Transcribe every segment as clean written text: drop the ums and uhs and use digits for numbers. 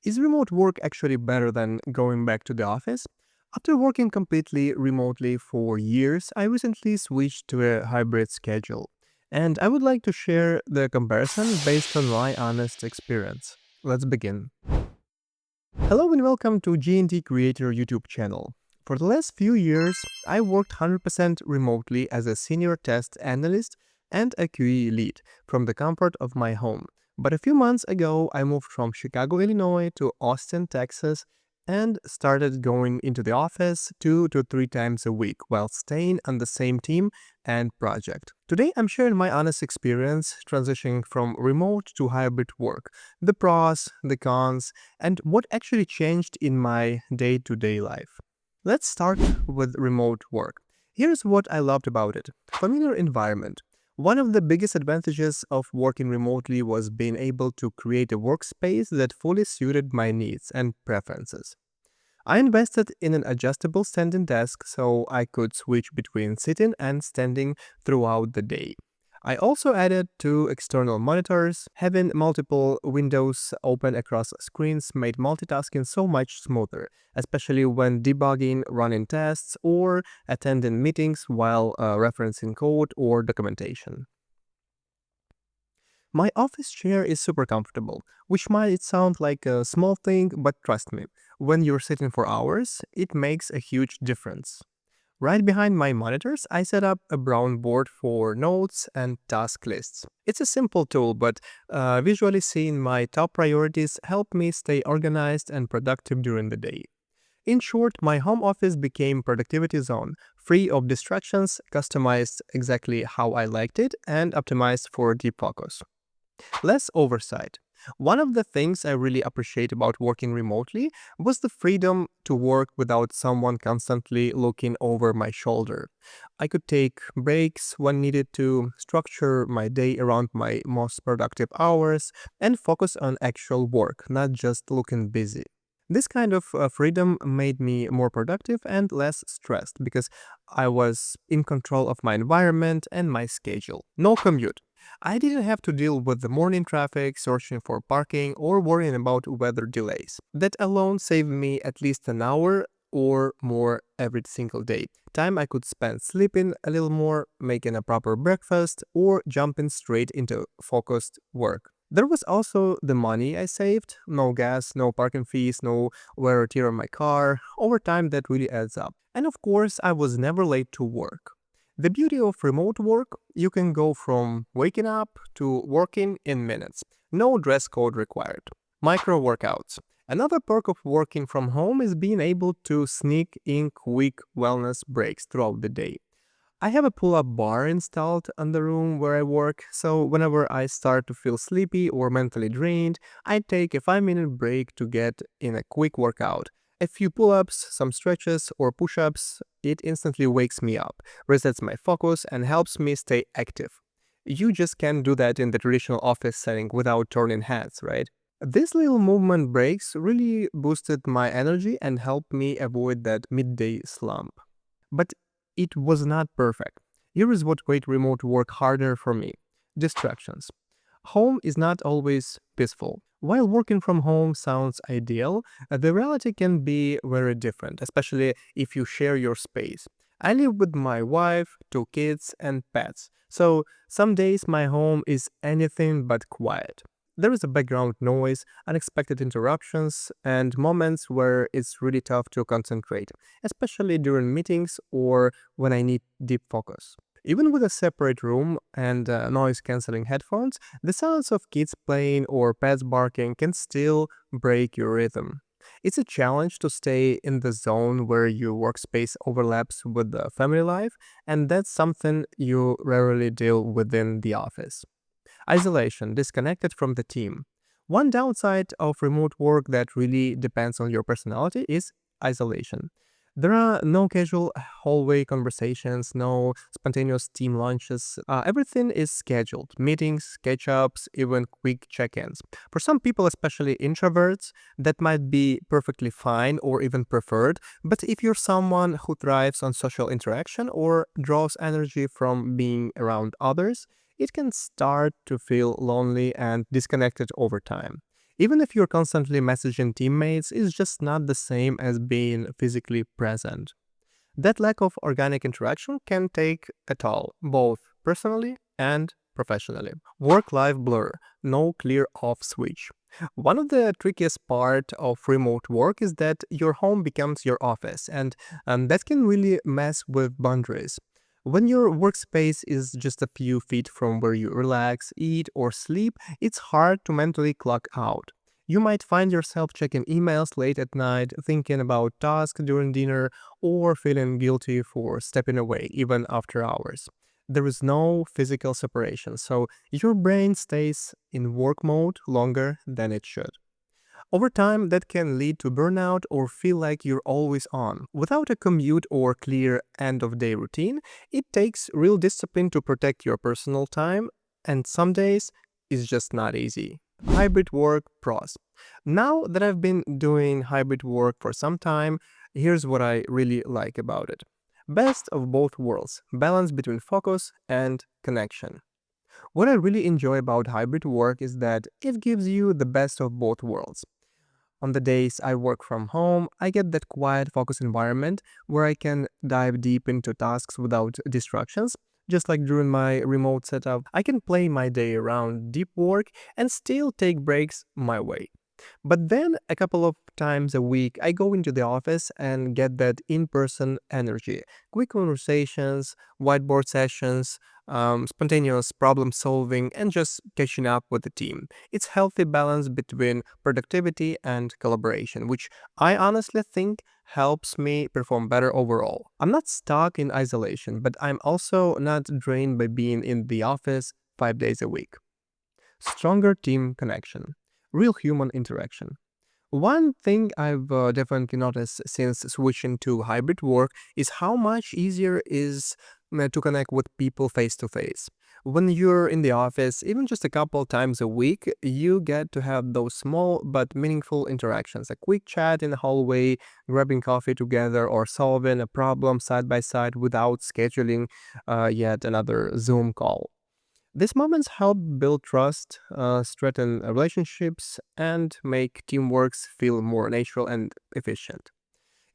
Is remote work actually better than going back to the office? After working completely remotely for years, I recently switched to a hybrid schedule. And I would like to share the comparison based on my honest experience. Let's begin. Hello and welcome to gntcreator YouTube channel. For the last few years, I worked 100% remotely as a senior test analyst and a QE lead from the comfort of my home. But a few months ago, I moved from Chicago, Illinois to Austin, Texas, and started going into the office 2 to 3 times a week while staying on the same team and project. Today, I'm sharing my honest experience transitioning from remote to hybrid work, the pros, the cons, and what actually changed in my day-to-day life. Let's start with remote work. Here's what I loved about it. Familiar environment. One of the biggest advantages of working remotely was being able to create a workspace that fully suited my needs and preferences. I invested in an adjustable standing desk so I could switch between sitting and standing throughout the day. I also added two external monitors. Having multiple windows open across screens made multitasking so much smoother, especially when debugging, running tests, or attending meetings while referencing code or documentation. My office chair is super comfortable, which might sound like a small thing, but trust me, when you're sitting for hours, it makes a huge difference. Right behind my monitors, I set up a brown board for notes and task lists. It's a simple tool, but visually seeing my top priorities help me stay organized and productive during the day. In short, my home office became productivity zone, free of distractions, customized exactly how I liked it, and optimized for deep focus. Less oversight. One of the things I really appreciate about working remotely was the freedom to work without someone constantly looking over my shoulder. I could take breaks when needed to, structure my day around my most productive hours, and focus on actual work, not just looking busy. This kind of freedom made me more productive and less stressed because I was in control of my environment and my schedule. No commute. I didn't have to deal with the morning traffic, searching for parking, or worrying about weather delays. That alone saved me at least an hour or more every single day. Time I could spend sleeping a little more, making a proper breakfast, or jumping straight into focused work. There was also the money I saved. No gas, no parking fees, no wear or tear on my car. Over time, that really adds up. And of course, I was never late to work. The beauty of remote work, you can go from waking up to working in minutes. No dress code required. Micro workouts. Another perk of working from home is being able to sneak in quick wellness breaks throughout the day. I have a pull-up bar installed in the room where I work, so whenever I start to feel sleepy or mentally drained, I take a 5-minute break to get in a quick workout. A few pull-ups, some stretches, or push-ups, it instantly wakes me up, resets my focus, and helps me stay active. You just can't do that in the traditional office setting without turning heads, right? These little movement breaks really boosted my energy and helped me avoid that midday slump. But it was not perfect. Here is what made remote work harder for me. Distractions. Home is not always peaceful. While working from home sounds ideal, the reality can be very different, especially if you share your space. I live with my wife, two kids, and pets, so some days my home is anything but quiet. There is a background noise, unexpected interruptions, and moments where it's really tough to concentrate, especially during meetings or when I need deep focus. Even with a separate room and noise cancelling headphones, the sounds of kids playing or pets barking can still break your rhythm. It's a challenge to stay in the zone where your workspace overlaps with the family life, and that's something you rarely deal within the office. Isolation, disconnected from the team. One downside of remote work that really depends on your personality is isolation. There are no casual hallway conversations, no spontaneous team lunches. Everything is scheduled meetings, catch ups, even quick check ins. For some people, especially introverts, that might be perfectly fine or even preferred. But if you're someone who thrives on social interaction or draws energy from being around others, it can start to feel lonely and disconnected over time. Even if you're constantly messaging teammates, it's just not the same as being physically present. That lack of organic interaction can take a toll, both personally and professionally. Work-life blur, no clear off switch. One of the trickiest part of remote work is that your home becomes your office, and that can really mess with boundaries. When your workspace is just a few feet from where you relax, eat, or sleep, it's hard to mentally clock out. You might find yourself checking emails late at night, thinking about tasks during dinner, or feeling guilty for stepping away even after hours. There is no physical separation, so your brain stays in work mode longer than it should. Over time, that can lead to burnout or feel like you're always on. Without a commute or clear end of day routine, it takes real discipline to protect your personal time, and some days it's just not easy. Hybrid work pros. Now that I've been doing hybrid work for some time, here's what I really like about it. Best of both worlds, balance between focus and connection. What I really enjoy about hybrid work is that it gives you the best of both worlds. On the days I work from home, I get that quiet, focused environment where I can dive deep into tasks without distractions. Just like during my remote setup, I can play my day around deep work and still take breaks my way. But then a couple of times a week, I go into the office and get that in person energy. Quick conversations, whiteboard sessions, spontaneous problem solving, and just catching up with the team. It's healthy balance between productivity and collaboration, which I honestly think helps me perform better overall. I'm not stuck in isolation, but I'm also not drained by being in the office 5 days a week. Stronger team connection, real human interaction. One thing I've definitely noticed since switching to hybrid work is how much easier it is to connect with people face to face. When you're in the office, even just a couple times a week, you get to have those small but meaningful interactions. A quick chat in the hallway, grabbing coffee together, or solving a problem side by side without scheduling yet another Zoom call. These moments help build trust, strengthen relationships, and make teamwork feel more natural and efficient.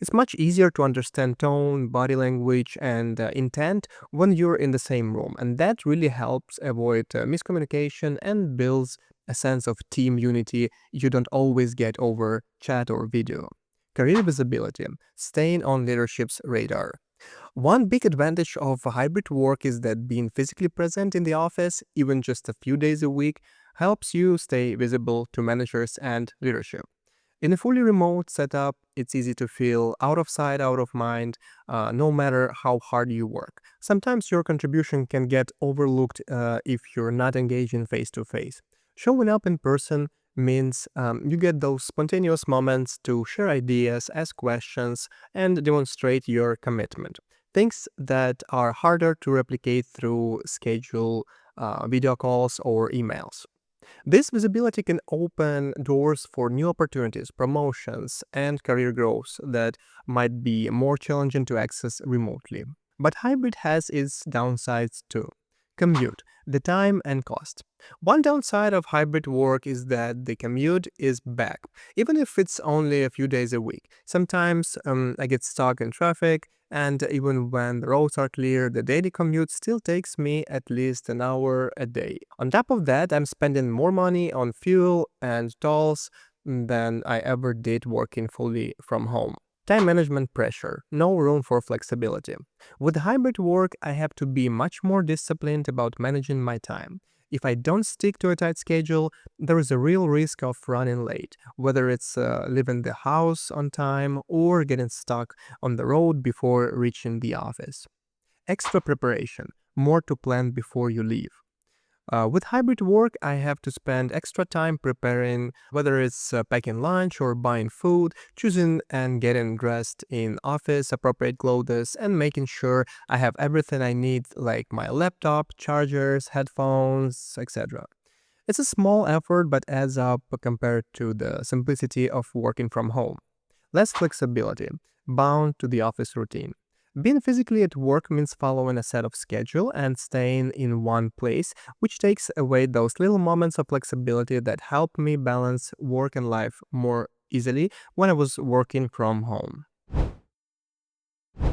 It's much easier to understand tone, body language, and intent when you're in the same room, and that really helps avoid miscommunication and builds a sense of team unity you don't always get over chat or video. Career visibility, staying on leadership's radar. One big advantage of hybrid work is that being physically present in the office, even just a few days a week, helps you stay visible to managers and leadership. In a fully remote setup, it's easy to feel out of sight, out of mind, no matter how hard you work. Sometimes your contribution can get overlooked if you're not engaging face to face. Showing up in person means you get those spontaneous moments to share ideas, ask questions, and demonstrate your commitment. Things that are harder to replicate through schedule video calls or emails. This visibility can open doors for new opportunities, promotions, and career growth that might be more challenging to access remotely. But hybrid has its downsides too. Commute, the time and cost. One downside of hybrid work is that the commute is back, even if it's only a few days a week. Sometimes I get stuck in traffic, and even when the roads are clear, the daily commute still takes me at least an hour a day. On top of that, I'm spending more money on fuel and tolls than I ever did working fully from home. Time management pressure, no room for flexibility. With hybrid work, I have to be much more disciplined about managing my time. If I don't stick to a tight schedule, there is a real risk of running late, whether it's leaving the house on time or getting stuck on the road before reaching the office. Extra preparation, more to plan before you leave. With hybrid work, I have to spend extra time preparing, whether it's packing lunch or buying food, choosing and getting dressed in office appropriate clothes, and making sure I have everything I need, like my laptop, chargers, headphones, etc. It's a small effort but adds up compared to the simplicity of working from home. Less flexibility, bound to the office routine. Being physically at work means following a set of schedule and staying in one place, which takes away those little moments of flexibility that help me balance work and life more easily when I was working from home.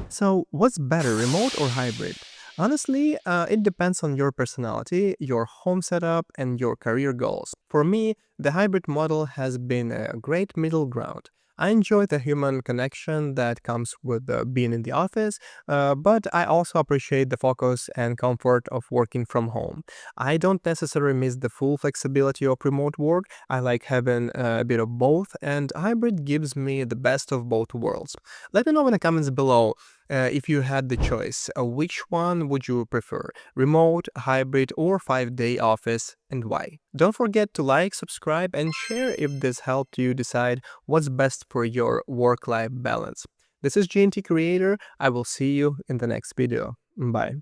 So, what's better, remote or hybrid? Honestly, it depends on your personality, your home setup, and your career goals. For me, the hybrid model has been a great middle ground. I enjoy the human connection that comes with being in the office, but I also appreciate the focus and comfort of working from home. I don't necessarily miss the full flexibility of remote work. I like having a bit of both, and hybrid gives me the best of both worlds. Let me know in the comments below if you had the choice, which one would you prefer? Remote, hybrid, or 5-day office, and why? Don't forget to like, subscribe, and share if this helped you decide what's best for your work-life balance. This is GNT Creator. I will see you in the next video. Bye.